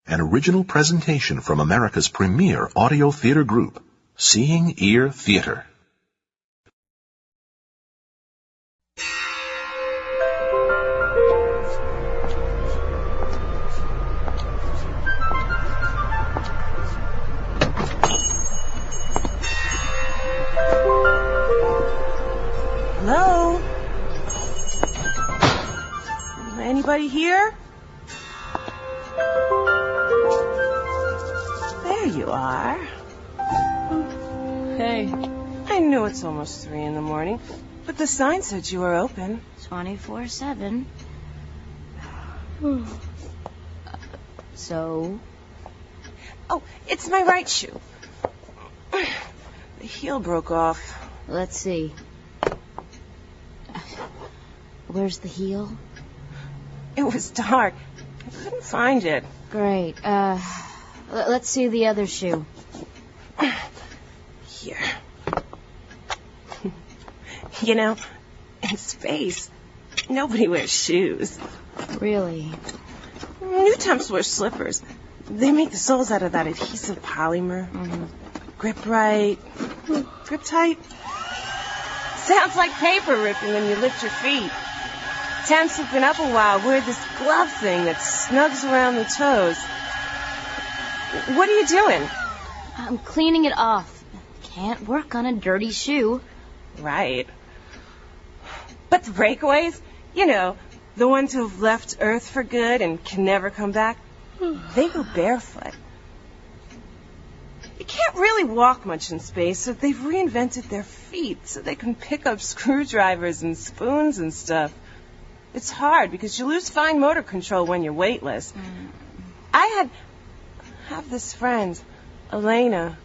An original presentation from America's premier audio theater group, Seeing Ear Theater. Hello? Anybody here? There you are. Hey. I knew it's almost 3 in the morning, but the sign said you were open. 24/7. So? Oh, it's my right shoe. The heel broke off. Let's see. Where's the heel? It was dark. I couldn't find it. Great. Let's see the other shoe. Here. You know, in space, nobody wears shoes. Really? New temps wear slippers. They make the soles out of that adhesive polymer. Mm-hmm. Grip right. Grip tight. Sounds like paper ripping when you lift your feet. Temps have been up a while. Wear this glove thing that snugs around the toes. What are you doing? I'm cleaning it off. Can't work on a dirty shoe. Right. But the breakaways, you know, the ones who have left Earth for good and can never come back, they go barefoot. You can't really walk much in space, so they've reinvented their feet so they can pick up screwdrivers and spoons and stuff. It's hard because you lose fine motor control when you're weightless. I have this friend, Elena,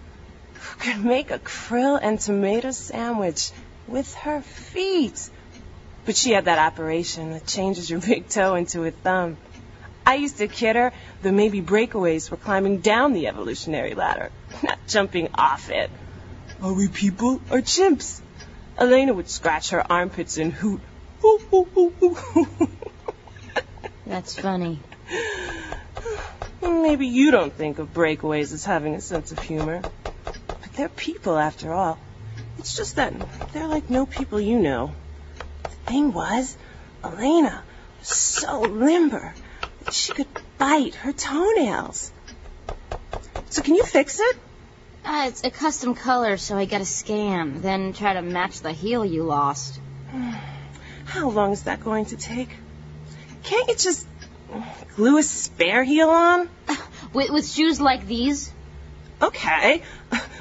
who could make a krill and tomato sandwich with her feet. But she had that operation that changes your big toe into a thumb. I used to kid her that maybe breakaways were climbing down the evolutionary ladder, not jumping off it. Are we people or chimps? Elena would scratch her armpits and hoot. Hoo, hoo, hoo, hoo, hoo. That's funny. Maybe you don't think of breakaways as having a sense of humor. But they're people, after all. It's just that they're like no people you know. The thing was, Elena was so limber that she could bite her toenails. So can you fix it? It's a custom color, so I gotta scan, then try to match the heel you lost. How long is that going to take? Can't you just glue a spare heel on? With shoes like these? Okay.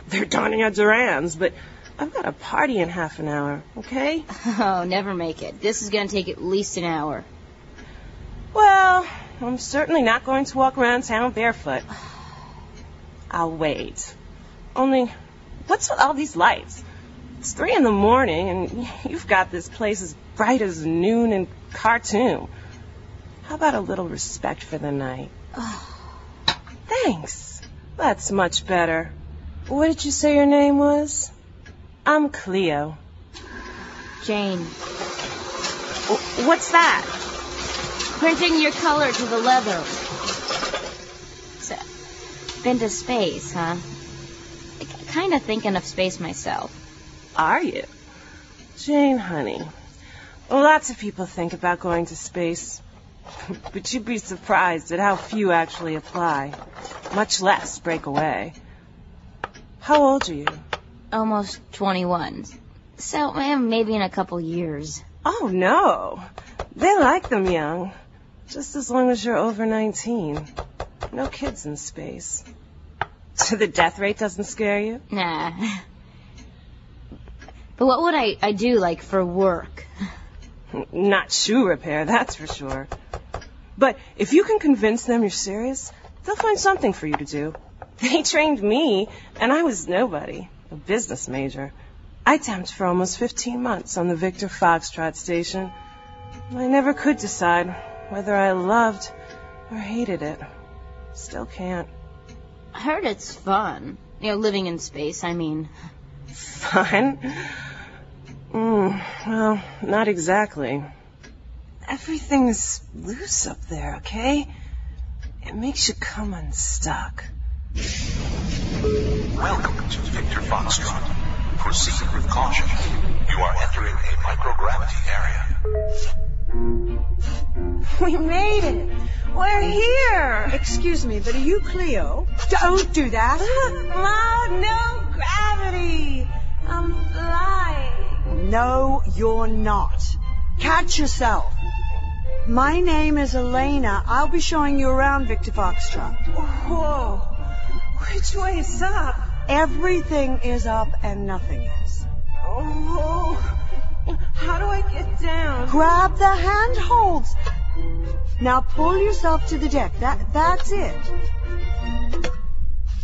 They're Donna Duran's, but I've got a party in half an hour, okay? Oh, never make it. This is gonna take at least an hour. Well, I'm certainly not going to walk around town barefoot. I'll wait. Only, what's with all these lights? It's 3 in the morning, and you've got this place as bright as noon in Khartoum. How about a little respect for the night? Thanks. That's much better. What did you say your name was? I'm Cleo. Jane. What's that? Printing your color to the leather. So, been to space, huh? Kind of thinking of space myself. Are you? Jane, honey. Lots of people think about going to space. But you'd be surprised at how few actually apply. Much less break away. How old are you? Almost 21. So, maybe in a couple years. Oh, no. They like them young. Just as long as you're over 19. No kids in space. So the death rate doesn't scare you? Nah. But what would I do, like, for work? Not shoe repair, that's for sure. But if you can convince them you're serious, they'll find something for you to do. They trained me, and I was nobody, a business major. I temped for almost 15 months on the Victor Foxtrot station. I never could decide whether I loved or hated it. Still can't. I heard it's fun. Living in space, I mean. Fun? Well, not exactly. Everything's loose up there, okay? It makes you come unstuck. Welcome to Victor Foxtrot. Proceed with caution. You are entering a microgravity area. We made it! We're here! Excuse me, but are you Cleo? Don't do that! Mom, no gravity! I'm flying. No, you're not. Catch yourself. My name is Elena. I'll be showing you around, Victor Foxtrot. Whoa. Which way is up? Everything is up and nothing is. Oh. How do I get down? Grab the handholds. Now pull yourself to the deck. That's it.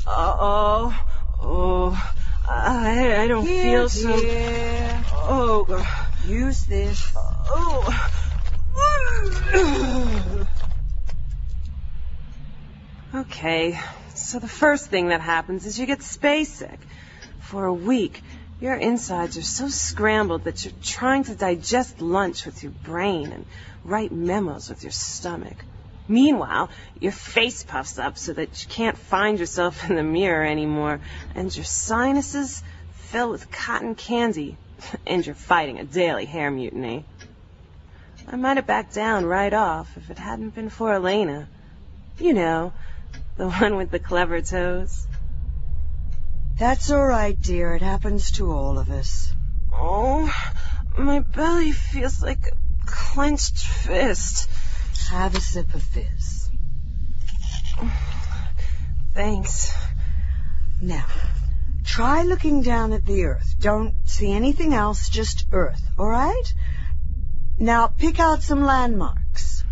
Uh-oh. Oh. I don't feel so... Here. Oh, God. Use this. Oh. Okay, so the first thing that happens is you get space sick. For a week, your insides are so scrambled that you're trying to digest lunch with your brain and write memos with your stomach. Meanwhile, your face puffs up so that you can't find yourself in the mirror anymore, and your sinuses fill with cotton candy, and you're fighting a daily hair mutiny. I might have backed down right off if it hadn't been for Elena. You know, the one with the clever toes. That's all right, dear. It happens to all of us. Oh, my belly feels like a clenched fist. Have a sip of fizz. Thanks. Now, try looking down at the Earth. Don't see anything else, just Earth, all right? Now, pick out some landmarks.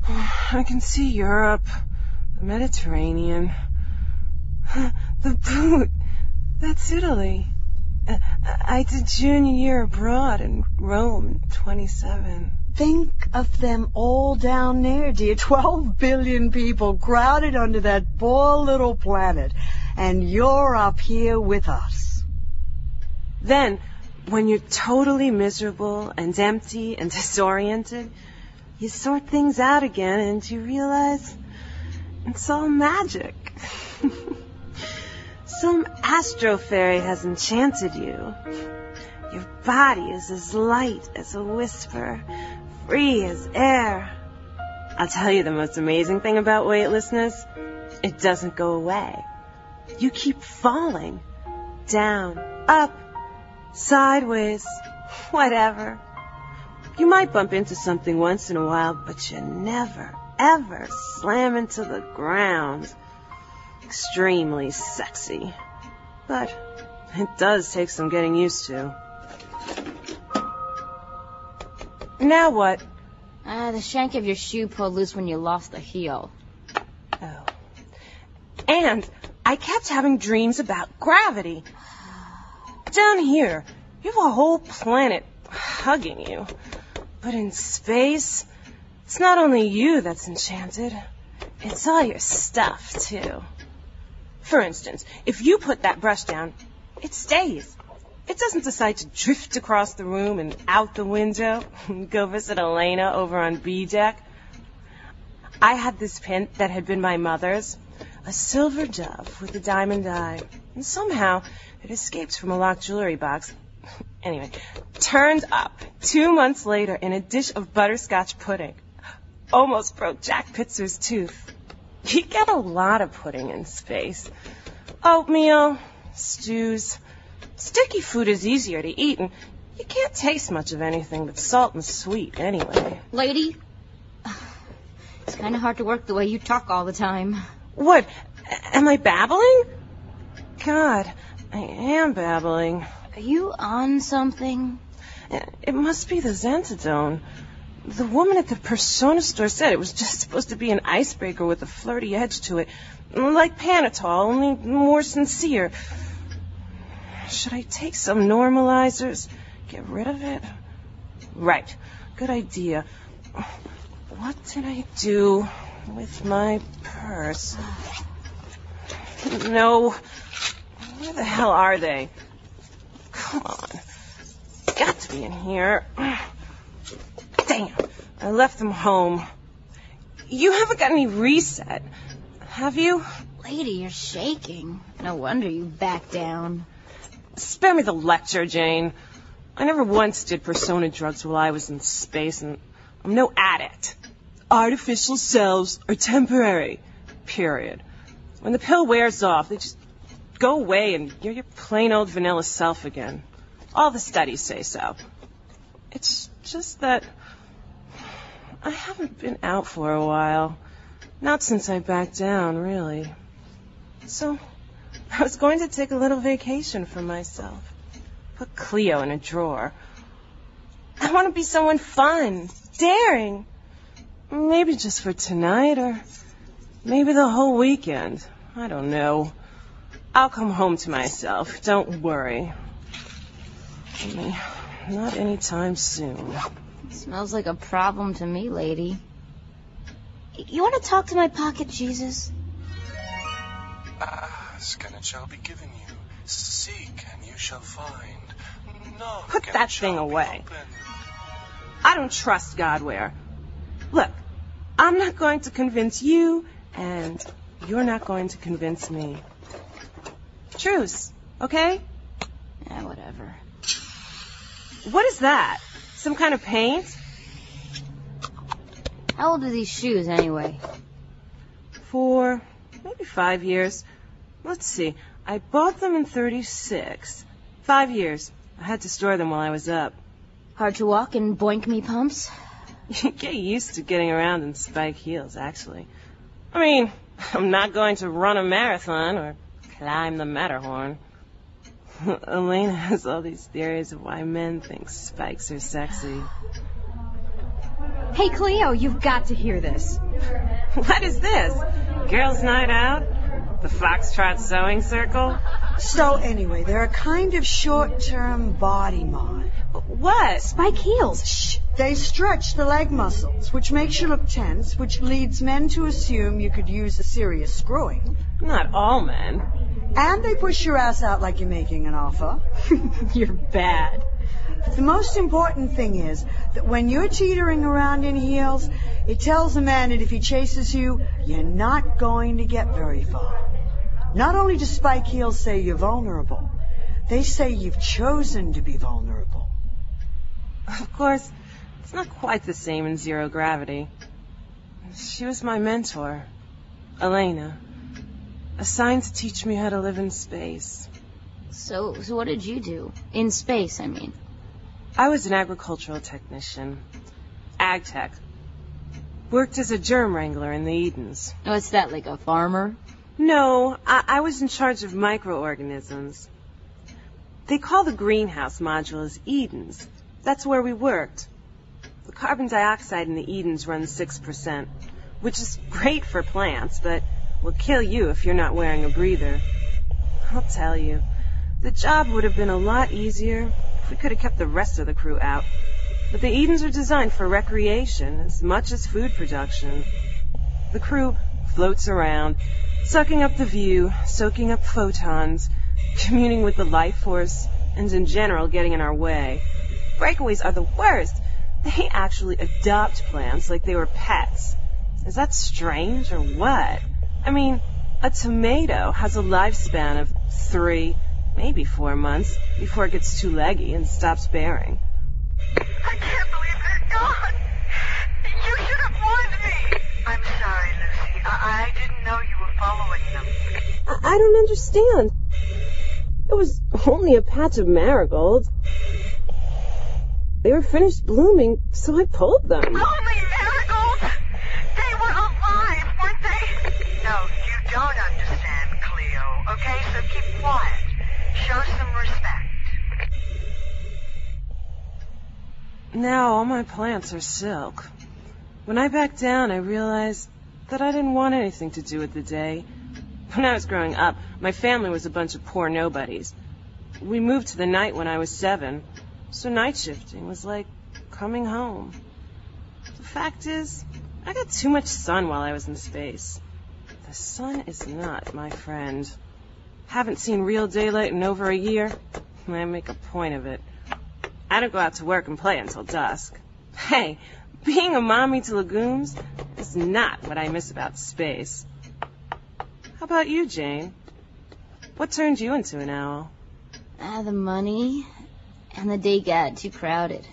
I can see Europe, the Mediterranean, the boot. That's Italy. I did junior year abroad in Rome in 27. Think of them all down there, dear. 12 billion people crowded onto that poor little planet. And you're up here with us. Then, when you're totally miserable and empty and disoriented, you sort things out again and you realize it's all magic. Some astro fairy has enchanted you. Your body is as light as a whisper, free as air. I'll tell you the most amazing thing about weightlessness. It doesn't go away. You keep falling. Down, up, sideways, whatever. You might bump into something once in a while, but you never, ever slam into the ground. Extremely sexy. But it does take some getting used to. Now what? The shank of your shoe pulled loose when you lost the heel. Oh. And I kept having dreams about gravity. Down here, you have a whole planet hugging you. But in space, it's not only you that's enchanted. It's all your stuff, too. For instance, if you put that brush down, it stays. It doesn't decide to drift across the room and out the window and go visit Elena over on B deck. I had this pin that had been my mother's, a silver dove with a diamond eye. And somehow it escaped from a locked jewelry box. Anyway, turned up 2 months later in a dish of butterscotch pudding. Almost broke Jack Pitzer's tooth. You get a lot of pudding in space. Oatmeal, stews. Sticky food is easier to eat, and you can't taste much of anything but salt and sweet anyway. Lady, it's kind of hard to work the way you talk all the time. What? Am I babbling? God, I am babbling. Are you on something? It must be the Zentadone. The woman at the Persona store said it was just supposed to be an icebreaker with a flirty edge to it. Like Panatol, only more sincere. Should I take some normalizers? Get rid of it? Right. Good idea. What did I do with my purse? No. Where the hell are they? Come on. Got to be in here. Damn. I left them home. You haven't got any reset, have you? Lady, you're shaking. No wonder you backed down. Spare me the lecture, Jane. I never once did persona drugs while I was in space, and I'm no addict. Artificial cells are temporary, period. When the pill wears off, they just go away and you're your plain old vanilla self again. All the studies say so. It's just that I haven't been out for a while. Not since I backed down, really. So I was going to take a little vacation for myself. Put Cleo in a drawer. I want to be someone fun, daring. Maybe just for tonight, or maybe the whole weekend. I don't know. I'll come home to myself. Don't worry. Only not anytime soon. Smells like a problem to me, lady. You want to talk to my pocket, Jesus? Ask, and it shall be given you. Seek, and you shall find. Knock, Put and that it shall thing be away. opened. I don't trust Godware. Look, I'm not going to convince you, and you're not going to convince me. Truce, okay? Yeah, whatever. What is that? Some kind of paint? How old are these shoes, anyway? 4, maybe 5 years. Let's see. I bought them in 36. 5 years. I had to store them while I was up. Hard to walk in boink me pumps? You get used to getting around in spike heels, actually. I mean, I'm not going to run a marathon or climb the Matterhorn. Elena has all these theories of why men think spikes are sexy. Hey, Cleo, you've got to hear this. What is this? Girls' night out? The Foxtrot sewing circle? So anyway, they're a kind of short-term body mod. What? Spike heels. Shh. They stretch the leg muscles, which makes you look tense, which leads men to assume you could use a serious screwing. Not all men. And they push your ass out like you're making an offer. You're bad. The most important thing is that when you're teetering around in heels, it tells a man that if he chases you, you're not going to get very far. Not only do spike heels say you're vulnerable, they say you've chosen to be vulnerable. Of course, it's not quite the same in zero gravity. She was my mentor, Elena, assigned to teach me how to live in space. So what did you do? In space, I mean. I was an agricultural technician, ag tech. Worked as a germ wrangler in the Edens. What's that, like a farmer? No, I was in charge of microorganisms. They call the greenhouse modules Edens. That's where we worked. The carbon dioxide in the Edens runs 6%, which is great for plants, but will kill you if you're not wearing a breather. I'll tell you, the job would have been a lot easier if we could have kept the rest of the crew out. But the Edens are designed for recreation as much as food production. The crew floats around, sucking up the view, soaking up photons, communing with the life force, and in general getting in our way. Breakaways are the worst. They actually adopt plants like they were pets. Is that strange or what? I mean, a tomato has a lifespan of 3, maybe 4 months before it gets too leggy and stops bearing. I can't believe they're gone. You should have warned me. I'm sorry, Lucy. I didn't know you were following them. I don't understand. It was only a patch of marigolds. They were finished blooming, so I pulled them. Only marigolds? They were alive, weren't they? No, you don't understand, Cleo. Okay, so keep quiet. Show some respect. Now all my plants are silk. When I backed down, I realized that I didn't want anything to do with the day. When I was growing up, my family was a bunch of poor nobodies. We moved to the night when I was 7, so night shifting was like coming home. The fact is, I got too much sun while I was in space. The sun is not my friend. Haven't seen real daylight in over a year, and I make a point of it. I don't go out to work and play until dusk. Hey, Being a mommy to legumes is not what I miss about space. How about you, Jane? What turned you into an owl? The money, and the day got too crowded.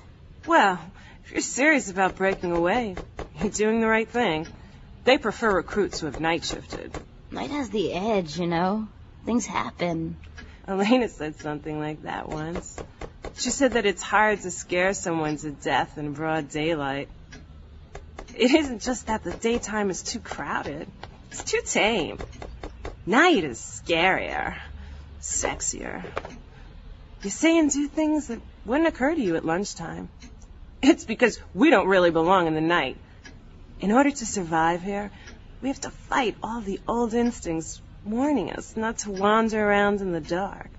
Well, if you're serious about breaking away, you're doing the right thing. They prefer recruits who have night shifted. Night has the edge, you know. Things happen. Elena said something like that once. She said that it's hard to scare someone to death in broad daylight. It isn't just that the daytime is too crowded. It's too tame. Night is scarier, sexier. You say and do things that wouldn't occur to you at lunchtime. It's because we don't really belong in the night. In order to survive here, we have to fight all the old instincts warning us not to wander around in the dark.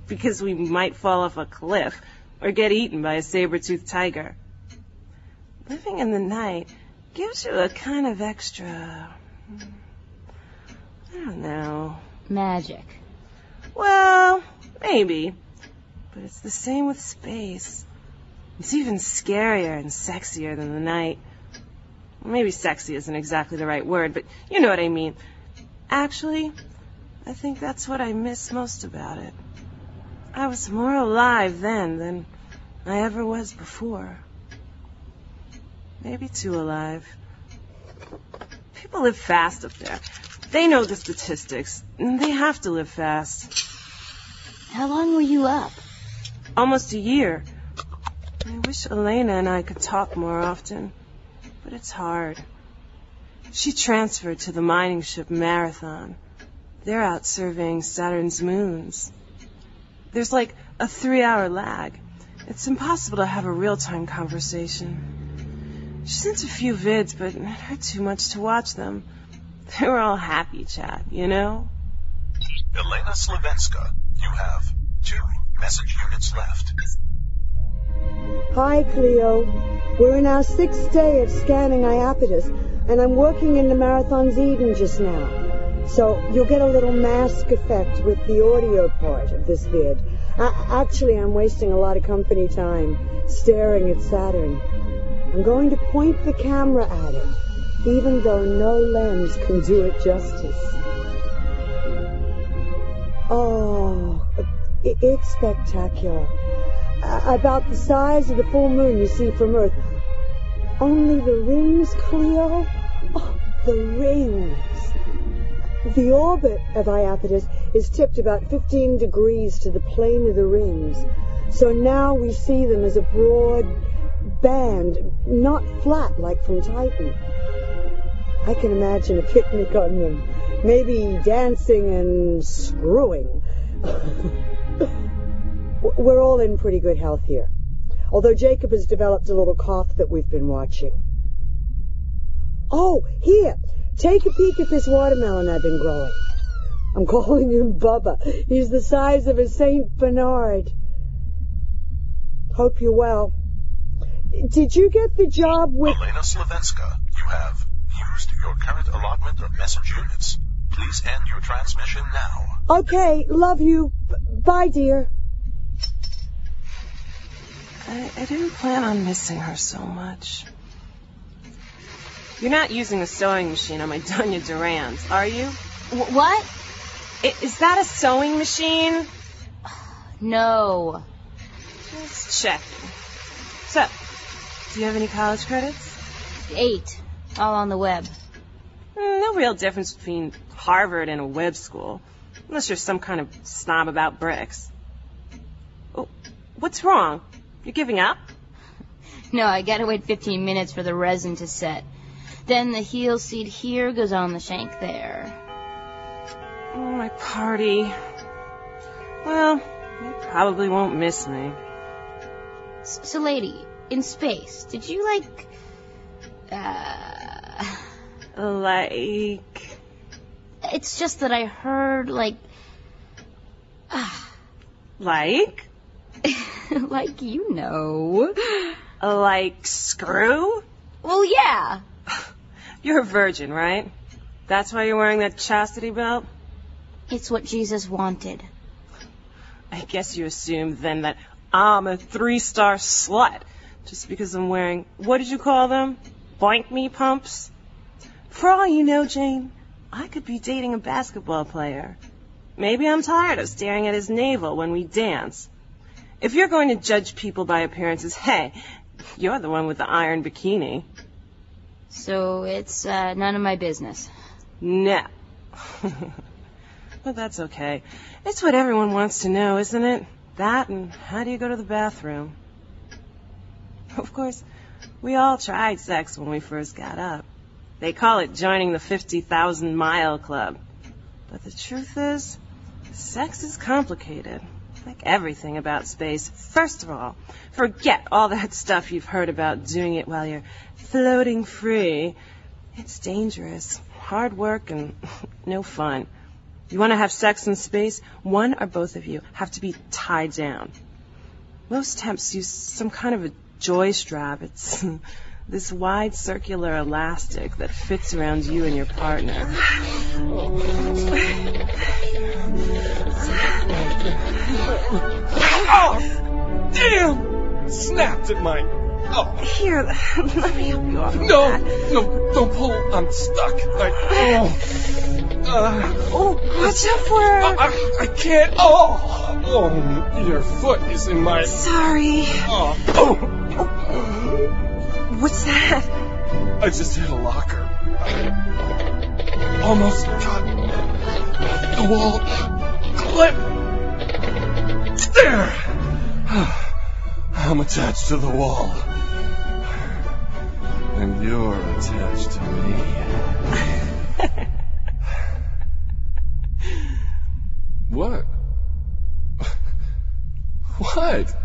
Because we might fall off a cliff or get eaten by a saber-toothed tiger. Living in the night gives you a kind of extra... I don't know. Magic. Well, maybe. But it's the same with space. It's even scarier and sexier than the night. Maybe sexy isn't exactly the right word, but you know what I mean. Actually, I think that's what I miss most about it. I was more alive then than I ever was before. Maybe too alive. People live fast up there. They know the statistics, and they have to live fast. How long were you up? Almost a year. I wish Elena and I could talk more often, but it's hard. She transferred to the mining ship Marathon. They're out surveying Saturn's moons. There's like a 3-hour lag. It's impossible to have a real-time conversation. She sent a few vids, but it hurt too much to watch them. They were all happy chat, you know? Elena Slavenska, you have 2 message units left. Hi, Cleo. We're in our 6th day of scanning Iapetus, and I'm working in the Marathon's Eden just now. So you'll get a little mask effect with the audio part of this vid. Actually, I'm wasting a lot of company time staring at Saturn. I'm going to point the camera at it, even though no lens can do it justice. Oh, it's spectacular. About the size of the full moon you see from Earth. Only the rings, Cleo? Oh, the rings. The orbit of Iapetus is tipped about 15 degrees to the plane of the rings. So now we see them as a broad band, not flat like from Titan. I can imagine a picnic on them, maybe dancing and screwing. We're all in pretty good health here, although Jacob has developed a little cough that we've been watching. Oh, here, take a peek at this watermelon I've been growing. I'm calling him Bubba. He's the size of a St. Bernard. Hope you're well. Did you get the job with... Elena Slavenska, you have used your current allotment of message units. Please end your transmission now. Okay, love you. Bye, dear. I didn't plan on missing her so much. You're not using a sewing machine on my Dunya Durans, are you? What? Is that a sewing machine? No. Just checking. So, do you have any college credits? 8. All on the web. No real difference between Harvard and a web school, unless you're some kind of snob about bricks. Oh, what's wrong? You're giving up? No, I gotta wait 15 minutes for the resin to set. Then the heel seat here goes on the shank there. Oh, my party. Well, you probably won't miss me. So, lady, in space, did you, Like... It's just that I heard, like... Like? Like you know. Like screw? Well, yeah. You're a virgin, right? That's why you're wearing that chastity belt? It's what Jesus wanted. I guess you assume then that I'm a 3-star slut, just because I'm wearing, what did you call them? Boink me pumps? For all you know, Jane, I could be dating a basketball player. Maybe I'm tired of staring at his navel when we dance. If you're going to judge people by appearances, hey, you're the one with the iron bikini. So it's none of my business. No. But that's okay. It's what everyone wants to know, isn't it? That and how do you go to the bathroom? Of course, we all tried sex when we first got up. They call it joining the 50,000-mile club. But the truth is, sex is complicated. Like everything about space. First of all, forget all that stuff you've heard about doing it while you're floating free. It's dangerous, hard work, and no fun. You want to have sex in space? One or both of you have to be tied down. Most temps use some kind of a joy strap. It's this wide circular elastic that fits around you and your partner. Oh, damn! Snapped at my... Oh. Here, let me help you off. No, don't pull. I'm stuck. Watch out for her. I can't. Oh, your foot is in my... Sorry. Oh. What's that? I just hit a locker. Almost got the wall clipped. There! I'm attached to the wall. And you're attached to me. What? What?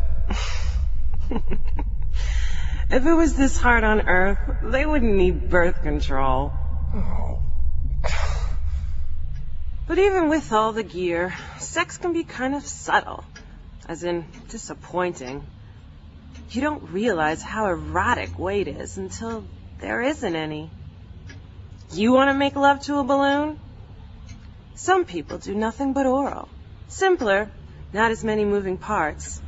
If it was this hard on Earth, they wouldn't need birth control. Oh. But even with all the gear, sex can be kind of subtle. As in, disappointing. You don't realize how erotic weight is until there isn't any. You want to make love to a balloon? Some people do nothing but oral. Simpler, not as many moving parts.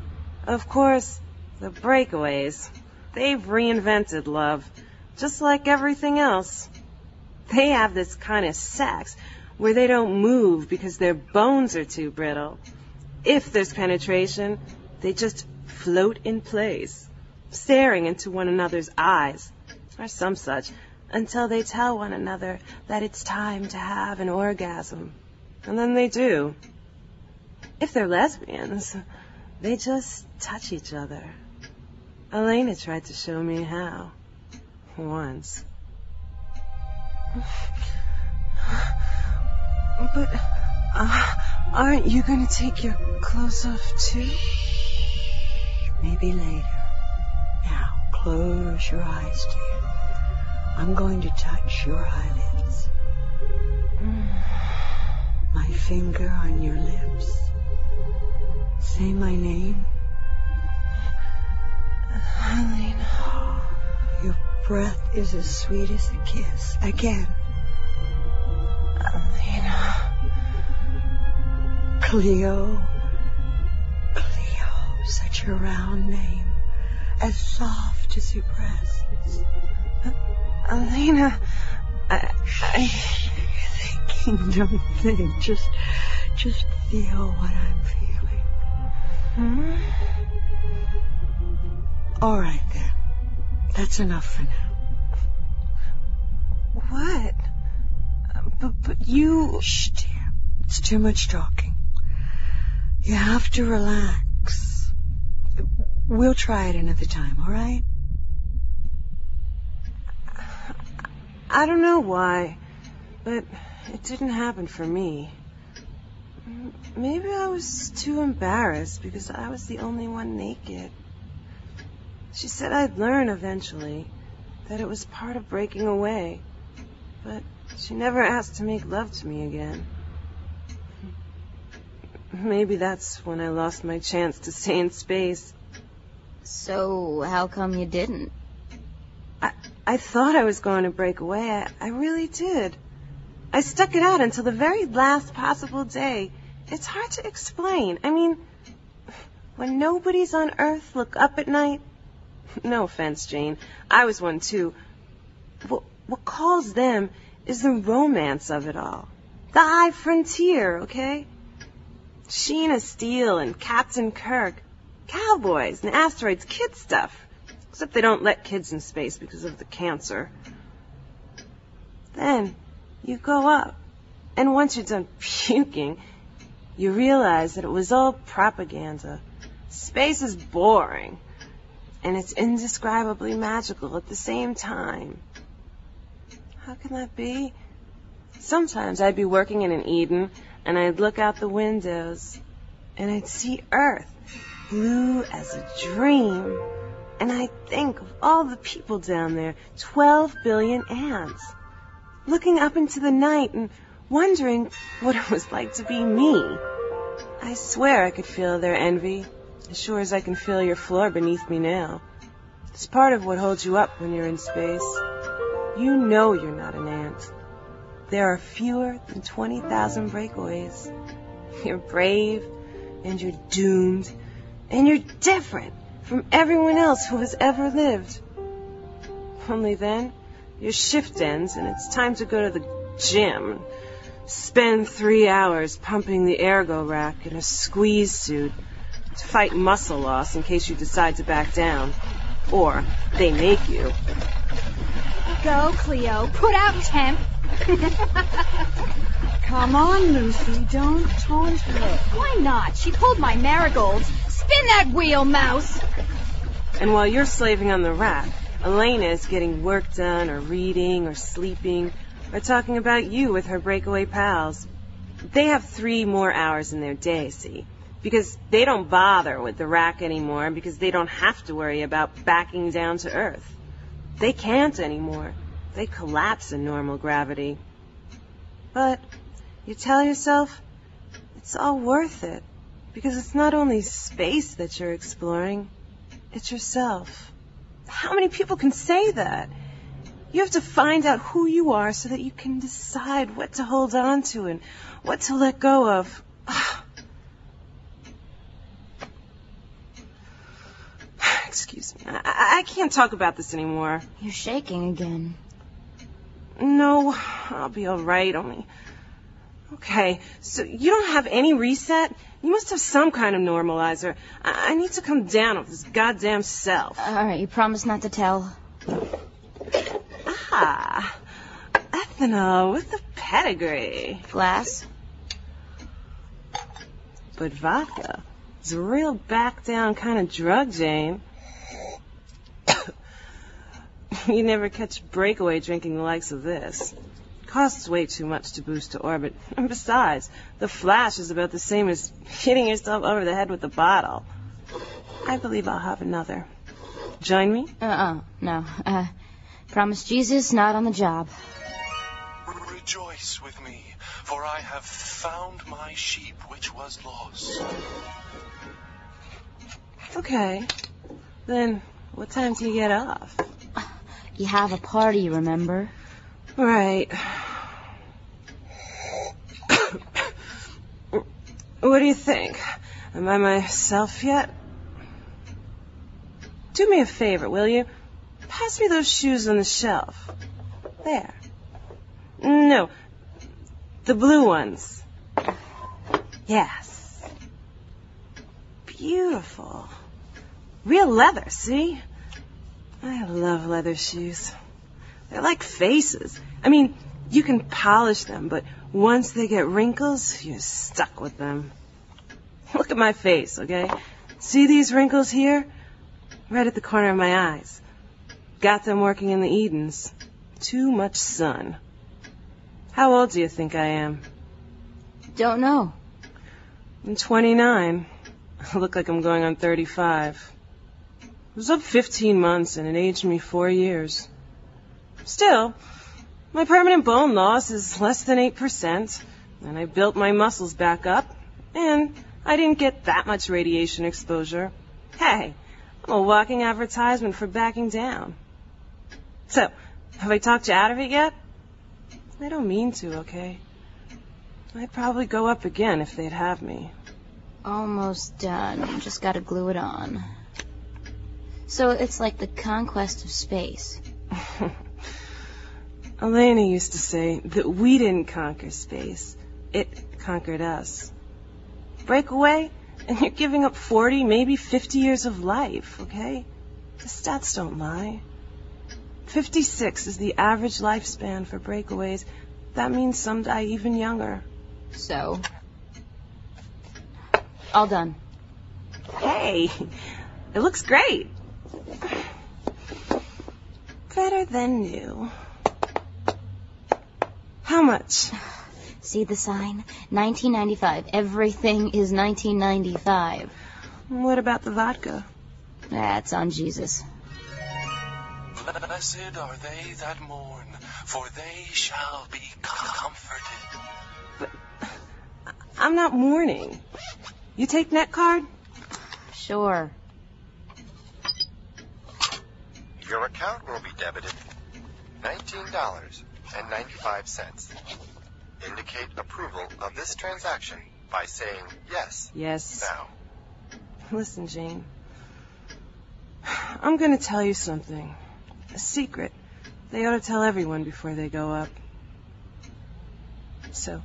Of course, the breakaways. They've reinvented love, just like everything else. They have this kind of sex where they don't move because their bones are too brittle. If there's penetration, they just float in place, staring into one another's eyes, or some such, until they tell one another that it's time to have an orgasm. And then they do. If they're lesbians, they just touch each other. Elena tried to show me how. Once. But, aren't you going to take your clothes off, too? Maybe later. Now, close your eyes, dear. I'm going to touch your eyelids. My finger on your lips. Say my name. Elena. Your breath is as sweet as a kiss. Again. Elena. Cleo. Cleo. Such a round name. As soft as your breasts. Elena. You're thinking, don't think. Just feel what I'm feeling. Hmm? All right, then. That's enough for now. What? But you... Shh, dear. It's too much talking. You have to relax. We'll try it another time, all right? I don't know why, but it didn't happen for me. Maybe I was too embarrassed because I was the only one naked. She said I'd learn eventually, that it was part of breaking away. But she never asked to make love to me again. Maybe that's when I lost my chance to stay in space. So, how come you didn't? I thought I was going to break away. I really did. I stuck it out until the very last possible day. It's hard to explain. I mean, when nobody's on Earth look up at night, No offense, Jane. I was one, too. What calls them is the romance of it all. The high frontier, okay? Sheen of Steel and Captain Kirk. Cowboys and asteroids, kid stuff. Except they don't let kids in space because of the cancer. Then you go up. And once you're done puking, you realize that it was all propaganda. Space is boring. And it's indescribably magical at the same time. How can that be? Sometimes I'd be working in an Eden, and I'd look out the windows, and I'd see Earth, blue as a dream. And I'd think of all the people down there, 12 billion ants, looking up into the night and wondering what it was like to be me. I swear I could feel their envy, as sure as I can feel your floor beneath me now. It's part of what holds you up when you're in space. You know you're not an ant. There are fewer than 20,000 breakaways. You're brave, and you're doomed, and you're different from everyone else who has ever lived. Only then, your shift ends, and it's time to go to the gym. Spend 3 hours pumping the ergo rack in a squeeze suit to fight muscle loss in case you decide to back down. Or they make you. Go, Cleo. Put out temp. Come on, Lucy. Don't taunt her. Why not? She pulled my marigolds. Spin that wheel, mouse. And while you're slaving on the rack, Elena is getting work done or reading or sleeping or talking about you with her breakaway pals. They have 3 more hours in their day, see? Because they don't bother with the rack anymore because they don't have to worry about backing down to Earth. They can't anymore. They collapse in normal gravity. But you tell yourself it's all worth it because it's not only space that you're exploring, it's yourself. How many people can say that? You have to find out who you are so that you can decide what to hold on to and what to let go of. Excuse me. I can't talk about this anymore. You're shaking again. No, I'll be all right, only... Okay, so you don't have any reset? You must have some kind of normalizer. I need to come down with this goddamn self. All right, you promise not to tell? Ah, ethanol with the pedigree. Glass? But vodka is a real back-down kind of drug, Jane. You never catch Breakaway drinking the likes of this. Costs way too much to boost to orbit. And besides, the flash is about the same as hitting yourself over the head with a bottle. I believe I'll have another. Join me? No. Promise Jesus, not on the job. Rejoice with me, for I have found my sheep which was lost. Okay. Then, what time do you get off? You have a party, remember? Right. What do you think? Am I myself yet? Do me a favor, will you? Pass me those shoes on the shelf. There. No. The blue ones. Yes. Beautiful. Real leather, see? I love leather shoes. They're like faces. I mean, you can polish them, but once they get wrinkles, you're stuck with them. Look at my face, okay? See these wrinkles here? Right at the corner of my eyes. Got them working in the Edens. Too much sun. How old do you think I am? Don't know. I'm 29. I look like I'm going on 35. I was up 15 months and it aged me 4 years. Still, my permanent bone loss is less than 8%, and I built my muscles back up, and I didn't get that much radiation exposure. Hey, I'm a walking advertisement for backing down. So, have I talked you out of it yet? I don't mean to, okay? I'd probably go up again if they'd have me. Almost done. Just gotta glue it on. So it's like the conquest of space. Elena used to say that we didn't conquer space. It conquered us. Breakaway, and you're giving up 40, maybe 50 years of life, okay? The stats don't lie. 56 is the average lifespan for breakaways. That means some die even younger. So? All done. Hey, it looks great. Better than new. How much? See the sign? 1995. Everything is 1995. What about the vodka? That's on Jesus. Blessed are they that mourn, for they shall be comforted. But I'm not mourning. You take net card? Sure. Your account will be debited $19.95. Indicate approval of this transaction by saying yes. Yes. Now. Listen, Jane. I'm going to tell you something. A secret. They ought to tell everyone before they go up. So,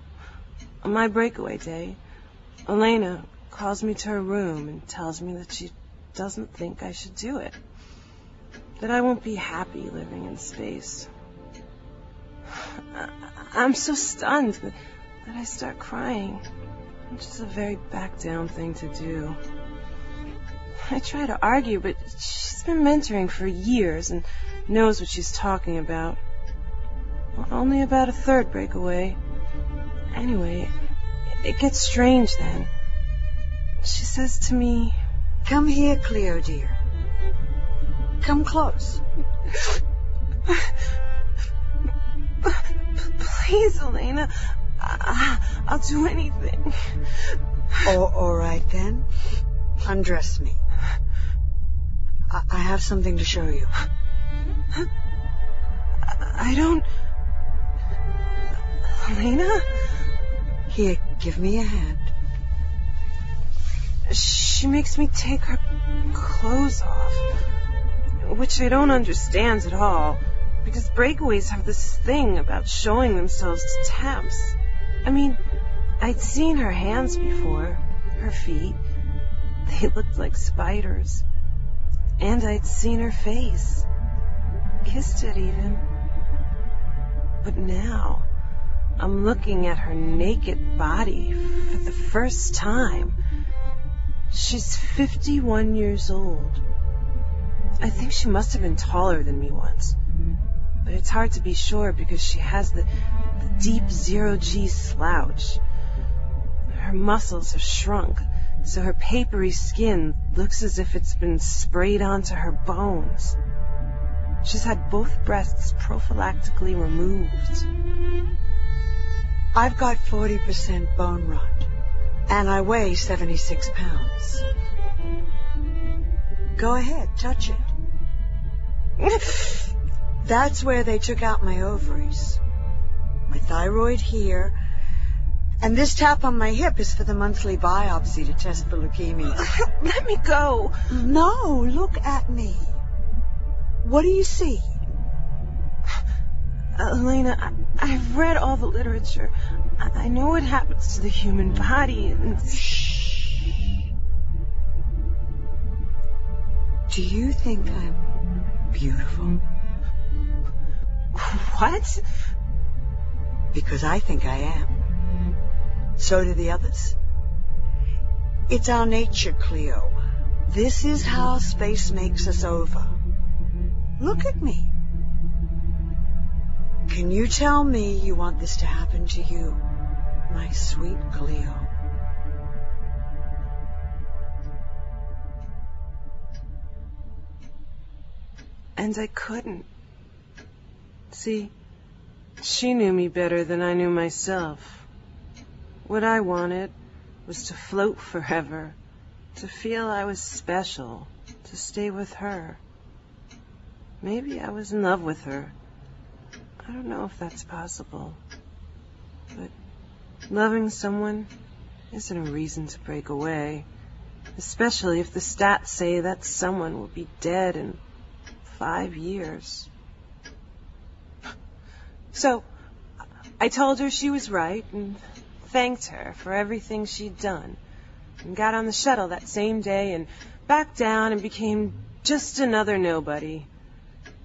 on my breakaway day, Elena calls me to her room and tells me that she doesn't think I should do it. That I won't be happy living in space. I'm so stunned that I start crying, which is a very Backdown thing to do. I try to argue, but she's been mentoring for years and knows what she's talking about. Well, only about a third breakaway. Anyway, it gets strange then. She says to me, "Come here, Cleo, dear. Come close." Please, Elena. I'll do anything. Oh, all right then. Undress me. I have something to show you. I don't... Elena? Here, give me a hand. She makes me take her clothes off, which I don't understand at all, because breakaways have this thing about showing themselves to temps. I mean, I'd seen her hands before, her feet. They looked like spiders. And I'd seen her face. Kissed it even. But now, I'm looking at her naked body for the first time. She's 51 years old. I think she must have been taller than me once. But it's hard to be sure because she has the deep zero-G slouch. Her muscles have shrunk, so her papery skin looks as if it's been sprayed onto her bones. She's had both breasts prophylactically removed. I've got 40% bone rot, and I weigh 76 pounds. Go ahead, touch it. That's where they took out my ovaries. My thyroid here. And this tap on my hip is for the monthly biopsy to test for leukemia. Let me go. No, look at me. What do you see? Elena, I've read all the literature. I know what happens to the human body. And... Shh. Do you think I'm beautiful? What? Because I think I am. So do the others. It's our nature, Cleo. This is how space makes us over. Look at me. Can you tell me you want this to happen to you, my sweet Cleo? And I couldn't. See, she knew me better than I knew myself. What I wanted was to float forever, to feel I was special, to stay with her. Maybe I was in love with her. I don't know if that's possible. But loving someone isn't a reason to break away. Especially if the stats say that someone will be dead in 5 years. So, I told her she was right and thanked her for everything she'd done. And got on the shuttle that same day and backed down and became just another nobody.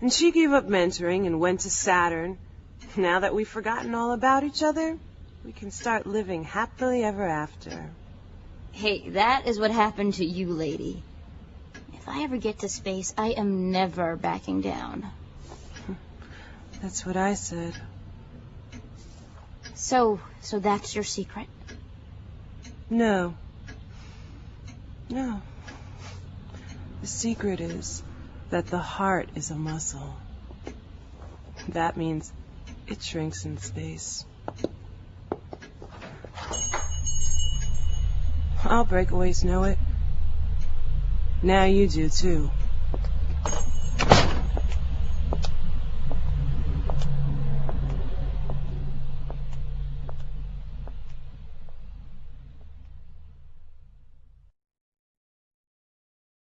And she gave up mentoring and went to Saturn. Now that we've forgotten all about each other, we can start living happily ever after. Hey, that is what happened to you, lady. If I ever get to space, I am never backing down. That's what I said. So that's your secret? No. The secret is that the heart is a muscle. That means it shrinks in space. All breakaways know it. Now you do too.